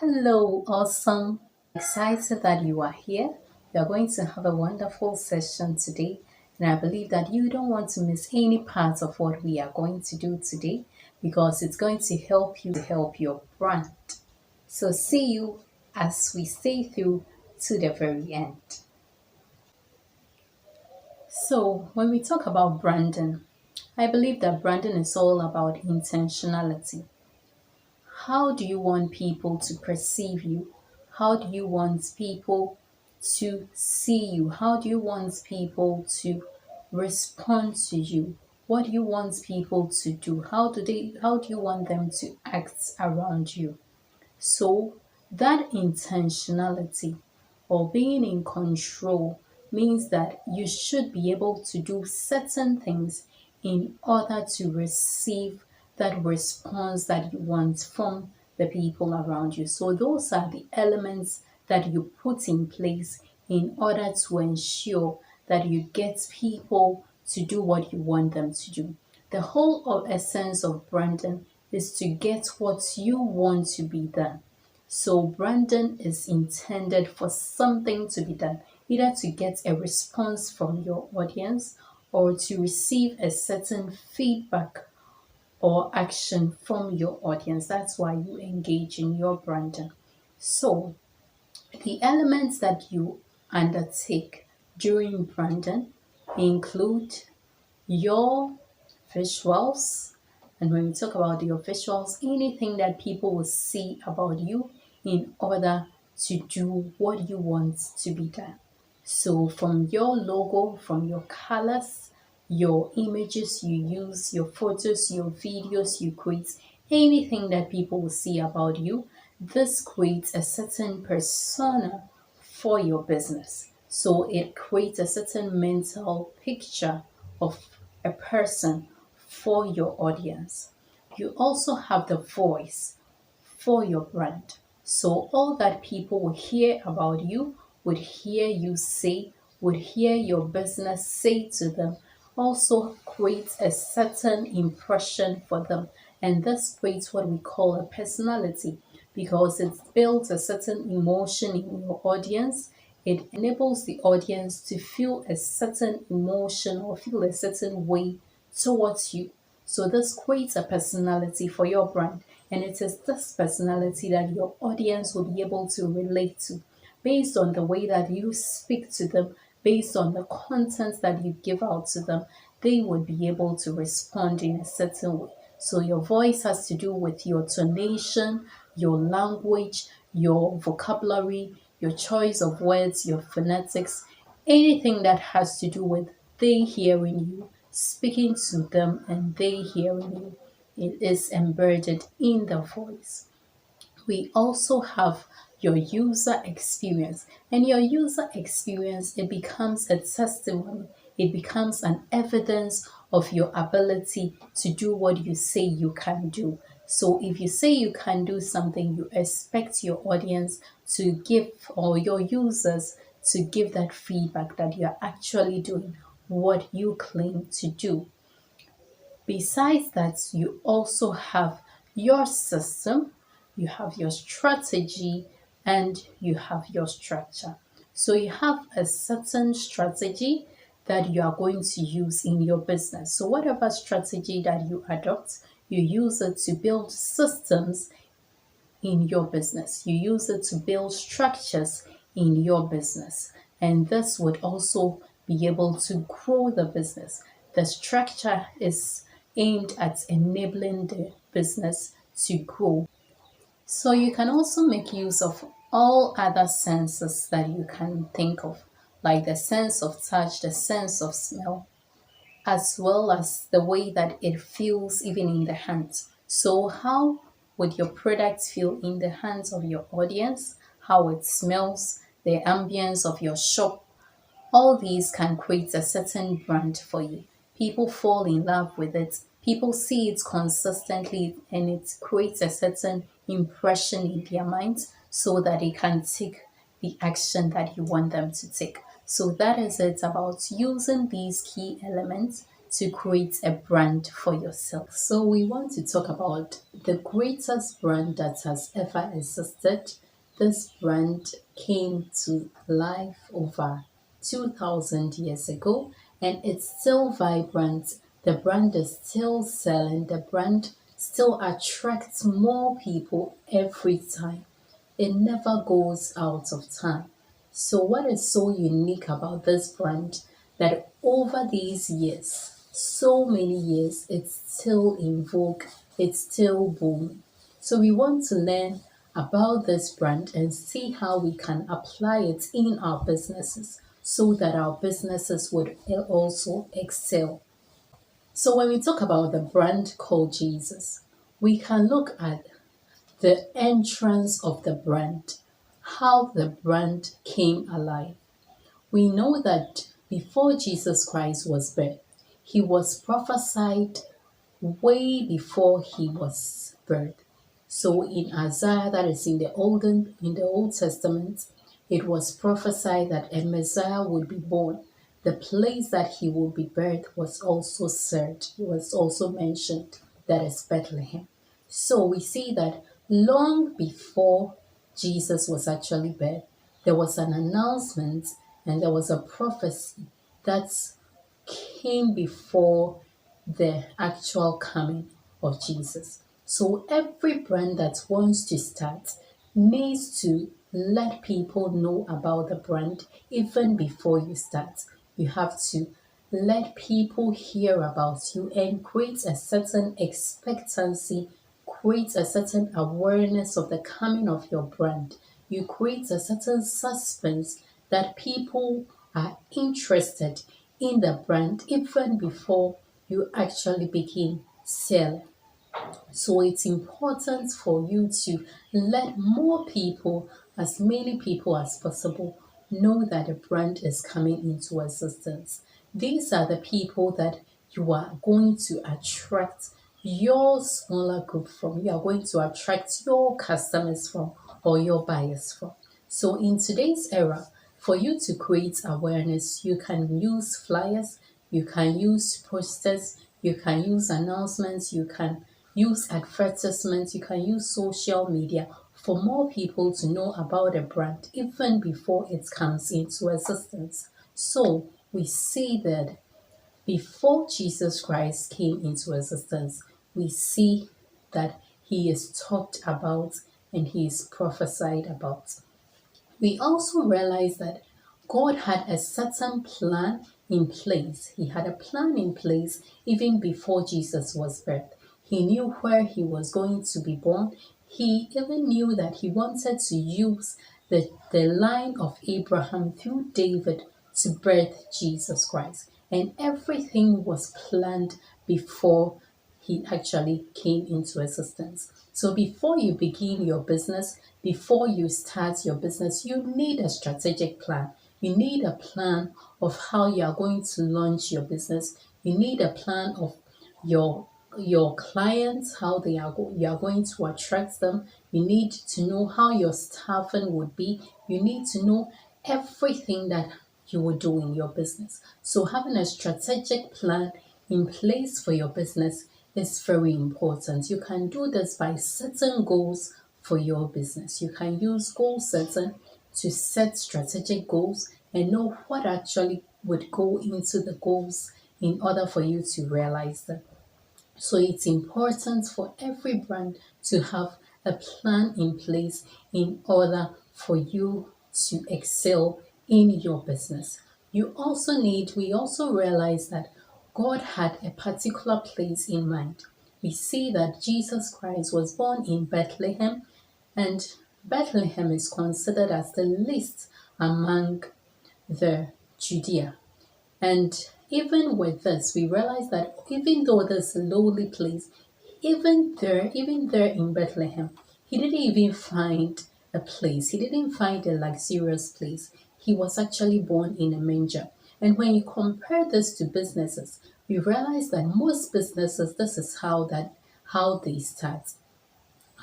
Hello, awesome. Excited that you are here. We are going to have a wonderful session today, and I believe that you don't want to miss any part of what we are going to do today because it's going to help you to help your brand. So, see you as we stay through to the very end. So, when we talk about branding, I believe that branding is all about intentionality. How do you want people to perceive you? How do you want people to see you? How do you want people to respond to you? What do you want people to do? How do you want them to act around you? So that intentionality or being in control means that you should be able to do certain things in order to receive that response that you want from the people around you. So those are the elements that you put in place in order to ensure that you get people to do what you want them to do. The whole essence of branding is to get what you want to be done. So branding is intended for something to be done, either to get a response from your audience or to receive a certain feedback or action from your audience. That's why you engage in your branding. So the elements that you undertake during branding include your visuals. And when we talk about your visuals, anything that people will see about you in order to do what you want to be done. So from your logo, from your colors, your images you use, your photos, your videos you create, anything that people will see about you, this creates a certain persona for your business. So it creates a certain mental picture of a person for your audience. You also have the voice for your brand. So all that people will hear about you, would hear you say, would hear your business say to them, also creates a certain impression for them. And this creates what we call a personality because it builds a certain emotion in your audience. It enables the audience to feel a certain emotion or feel a certain way towards you. So this creates a personality for your brand, and it is this personality that your audience will be able to relate to based on the way that you speak to them, based on the content that you give out to them. They would be able to respond in a certain way. So your voice has to do with your tonation, your language, your vocabulary, your choice of words, your phonetics, anything that has to do with they hearing you, speaking to them, and they hearing you. It is embedded in the voice. We also have your user experience, and your user experience, it becomes a testimony, it becomes an evidence of your ability to do what you say you can do. So if you say you can do something, you expect your audience to give, or your users to give that feedback that you're actually doing what you claim to do. Besides that, you also have your system, you have your strategy, and you have your structure. So you have a certain strategy that you are going to use in your business. So whatever strategy that you adopt, you use it to build systems in your business. You use it to build structures in your business. And this would also be able to grow the business. The structure is aimed at enabling the business to grow. So you can also make use of all other senses that you can think of, like the sense of touch, the sense of smell, as well as the way that it feels even in the hands. So how would your product feel in the hands of your audience? How it smells, the ambience of your shop, all these can create a certain brand for you. People fall in love with it. People see it consistently and it creates a certain impression in their minds so that they can take the action that you want them to take. So that is it about using these key elements to create a brand for yourself. So we want to talk about the greatest brand that has ever existed. This brand came to life over 2000 years ago and it's still vibrant. The brand is still selling. The brand still attracts more people every time. It never goes out of time. So, what is so unique about this brand that over these years, so many years, it's still in vogue, it's still booming. So, we want to learn about this brand and see how we can apply it in our businesses so that our businesses would also excel. So, when we talk about the brand called Jesus, we can look at the entrance of the brand, how the brand came alive. We know that before Jesus Christ was born, he was prophesied way before he was birthed. So in Isaiah, that is in the Old Testament, it was prophesied that a Messiah would be born. The place that he would be birthed was also said, was also mentioned, that is Bethlehem. So we see that long before Jesus was actually birthed, there was an announcement and there was a prophecy that came before the actual coming of Jesus. So every brand that wants to start needs to let people know about the brand even before you start. You have to let people hear about you and create a certain expectancy, create a certain awareness of the coming of your brand. You create a certain suspense that people are interested in the brand even before you actually begin selling. So it's important for you to let more people, as many people as possible, know that a brand is coming into existence. These are the people that you are going to attract your smaller group from. You are going to attract your customers from or your buyers from. So in today's era, for you to create awareness, you can use flyers, you can use posters, you can use announcements, you can use advertisements, you can use social media for more people to know about a brand even before it comes into existence. So we see that before Jesus Christ came into existence, we see that he is talked about and he is prophesied about. We also realize that God had a certain plan in place. He had a plan in place even before Jesus was birthed. He knew where he was going to be born. He even knew that he wanted to use the line of Abraham through David to birth Jesus Christ. And everything was planned before he actually came into existence. So before you begin your business, before you start your business, you need a strategic plan. You need a plan of how you are going to launch your business. You need a plan of your clients, how you are going to attract them. You need to know how your staffing would be. You need to know everything that you will do in your business. So having a strategic plan in place for your business is very important. You can do this by setting goals for your business. You can use goal setting to set strategic goals and know what actually would go into the goals in order for you to realize them. So it's important for every brand to have a plan in place in order for you to excel in your business. We also realize that God had a particular place in mind. We see that Jesus Christ was born in Bethlehem, and Bethlehem is considered as the least among the Judea. And even with this, we realize that even though this lowly place, even there in Bethlehem, he didn't even find a place. He didn't find a luxurious place. He was actually born in a manger. And when you compare this to businesses, we realize that most businesses, this is how they start.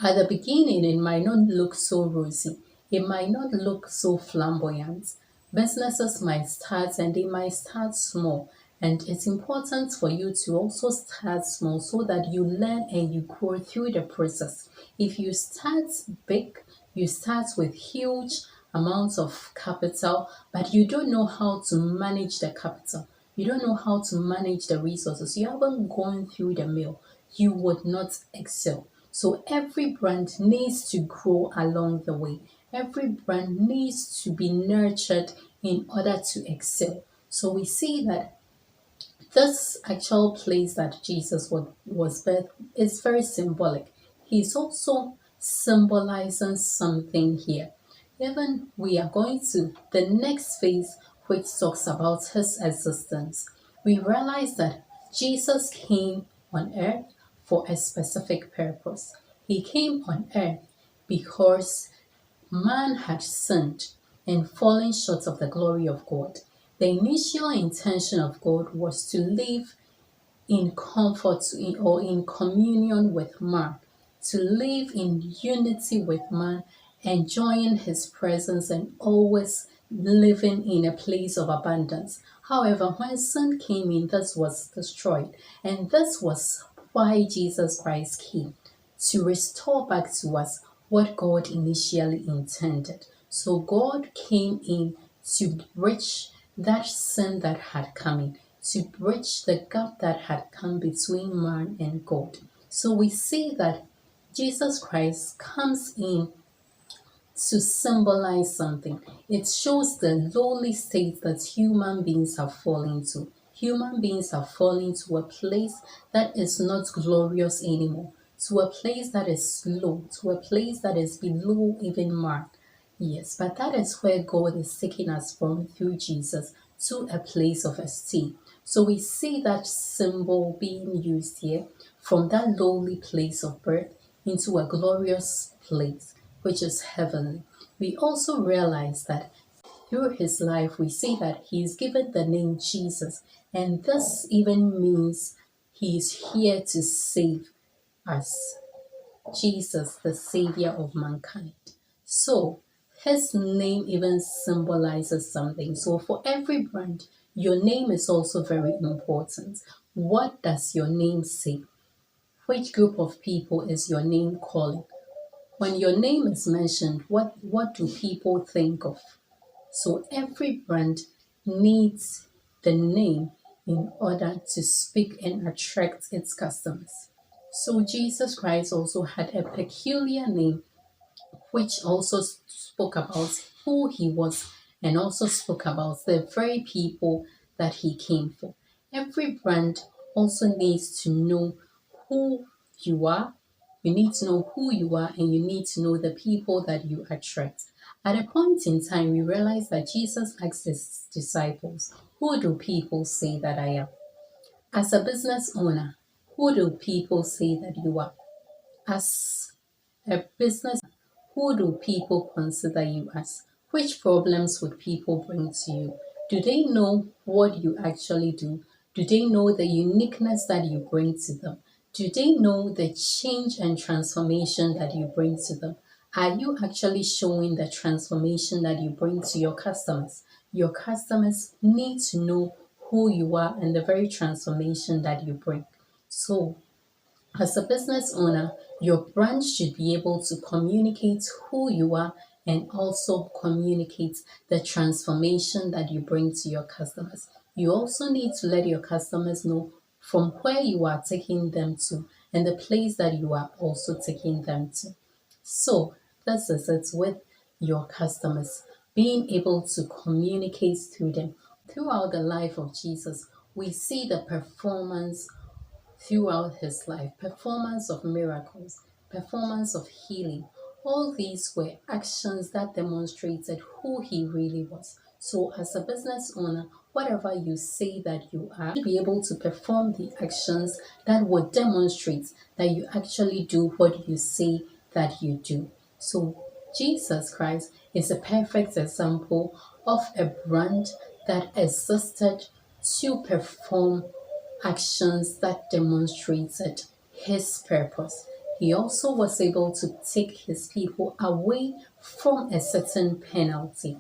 At the beginning, it might not look so rosy. It might not look so flamboyant. Businesses might start and they might start small And it's important for you to also start small so that you learn and you grow through the process. If you start big, you start with huge amounts of capital, but you don't know how to manage the capital. You don't know how to manage the resources. You haven't gone through the mill. You would not excel. So every brand needs to grow along the way. Every brand needs to be nurtured in order to excel. So we see that this actual place that Jesus was birthed is very symbolic. He's also symbolizing something here. Even we are going to the next phase, which talks about his existence. We realize that Jesus came on earth for a specific purpose. He came on earth because man had sinned and fallen short of the glory of God. The initial intention of God was to live in comfort or in communion with man, to live in unity with man, enjoying his presence and always living in a place of abundance. However, when sin came in, this was destroyed. And this was why Jesus Christ came, to restore back to us what God initially intended. So God came in to bridge that sin that had come in, to bridge the gap that had come between man and God. So we see that Jesus Christ comes in to symbolize something. It shows the lowly state that human beings have fallen to. Human beings have fallen to a place that is not glorious anymore, to a place that is low, to a place that is below even man. Yes, but that is where God is taking us from through Jesus to a place of esteem. So we see that symbol being used here from that lowly place of birth into a glorious place, which is heavenly. We also realize that through his life, we see that he is given the name Jesus, and this even means he is here to save us. Jesus, the Savior of mankind. So, his name even symbolizes something. So, for every brand, your name is also very important. What does your name say? Which group of people is your name calling? When your name is mentioned, what do people think of? So every brand needs the name in order to speak and attract its customers. So Jesus Christ also had a peculiar name which also spoke about who he was and also spoke about the very people that he came for. Every brand also needs to know who you are. You need to know who you are and you need to know the people that you attract. At a point in time, we realized that Jesus asked his disciples, who do people say that I am? As a business owner, who do people say that you are? As a business, who do people consider you as? Which problems would people bring to you? Do they know what you actually do? Do they know the uniqueness that you bring to them? Do they know the change and transformation that you bring to them? Are you actually showing the transformation that you bring to your customers? Your customers need to know who you are and the very transformation that you bring. So, as a business owner, your brand should be able to communicate who you are and also communicate the transformation that you bring to your customers. You also need to let your customers know from where you are taking them to and the place that you are also taking them to. So, this is it with your customers, being able to communicate through them. Throughout the life of Jesus, we see the performance throughout his life, performance of miracles, performance of healing. All these were actions that demonstrated who he really was. So, as a business owner, whatever you say that you are, you be able to perform the actions that would demonstrate that you actually do what you say that you do. So, Jesus Christ is a perfect example of a brand that existed to perform actions that demonstrated his purpose. He also was able to take his people away from a certain penalty.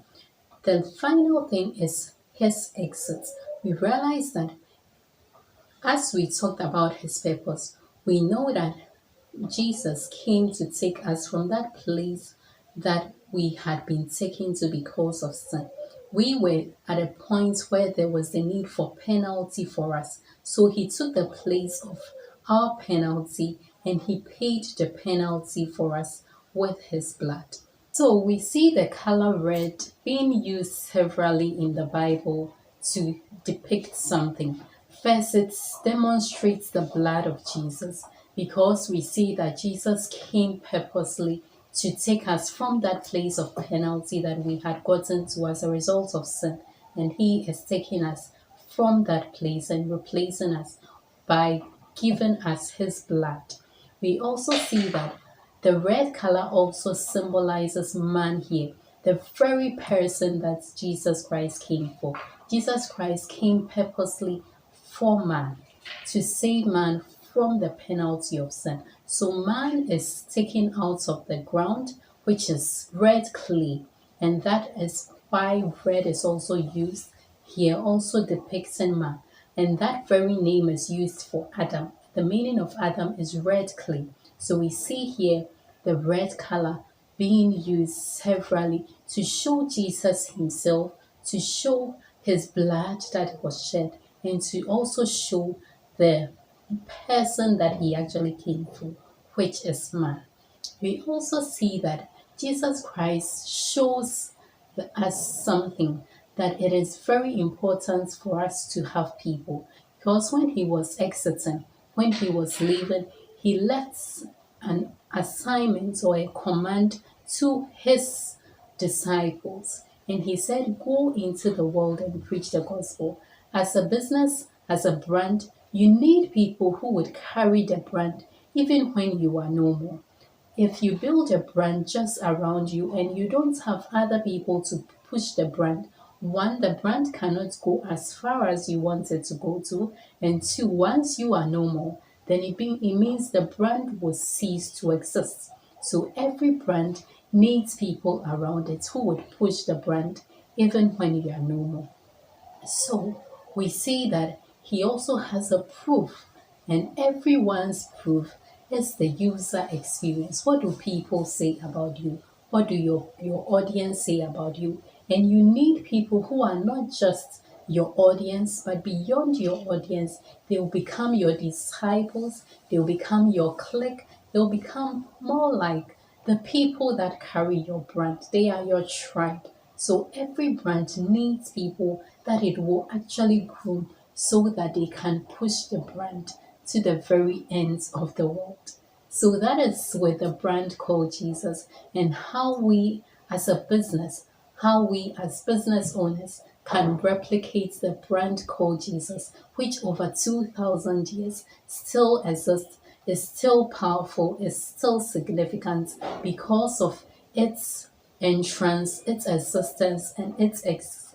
The final thing is his exit. We realize that As we talked about his purpose, we know that Jesus came to take us from that place that we had been taken to because of sin. We were at a point where there was the need for penalty for us. So he took the place of our penalty and he paid the penalty for us with his blood. So we see the color red being used severally in the Bible to depict something. First, it demonstrates the blood of Jesus because we see that Jesus came purposely to take us from that place of penalty that we had gotten to as a result of sin. And he is taking us from that place and replacing us by giving us his blood. We also see that the red color also symbolizes man here, the very person that Jesus Christ came for. Jesus Christ came purposely for man, to save man from the penalty of sin. So man is taken out of the ground, which is red clay, and that is why red is also used here, also depicting man. And that very name is used for Adam. The meaning of Adam is red clay. So we see here the red color being used severally to show Jesus himself, to show his blood that was shed, and to also show the person that he actually came for, which is man. We also see that Jesus Christ shows us something, that it is very important for us to have people, because when he was exiting, when he was leaving, he left an assignment or a command to his disciples, and he said, go into the world and preach the gospel. As a business, as a brand, you need people who would carry the brand even when you are no more. If you build a brand just around you and you don't have other people to push the brand, one, the brand cannot go as far as you want it to go to, and two, once you are no more, then it means the brand will cease to exist. So every brand needs people around it who would push the brand even when you are no more. So we see that he also has a proof, and everyone's proof is the user experience. What do people say about you? What do your audience say about you? And you need people who are not just your audience, but beyond your audience. They'll become your disciples, they'll become your clique, they'll become more like the people that carry your brand. They are your tribe. So every brand needs people that it will actually grow so that they can push the brand to the very ends of the world. So that is with the brand called Jesus, and how we as a business, how we as business owners can replicate the brand called Jesus, which over 2,000 years still exists, is still powerful, is still significant because of its entrance, its existence, and its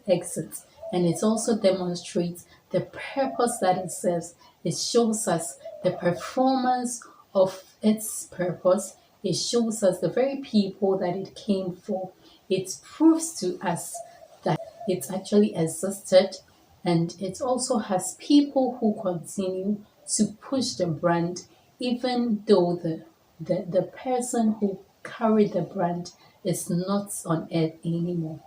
exit. And it also demonstrates the purpose that it serves. It shows us the performance of its purpose. It shows us the very people that it came for. It proves to us that it actually existed, and it also has people who continue to push the brand even though the person who carried the brand is not on earth anymore.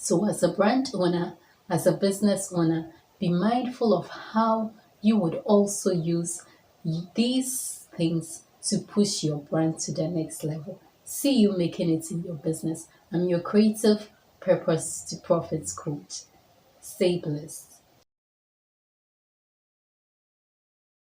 So as a brand owner, as a business owner, be mindful of how you would also use these things to push your brand to the next level. See you making it in your business. I'm your creative purpose to profits coach. Stay blessed.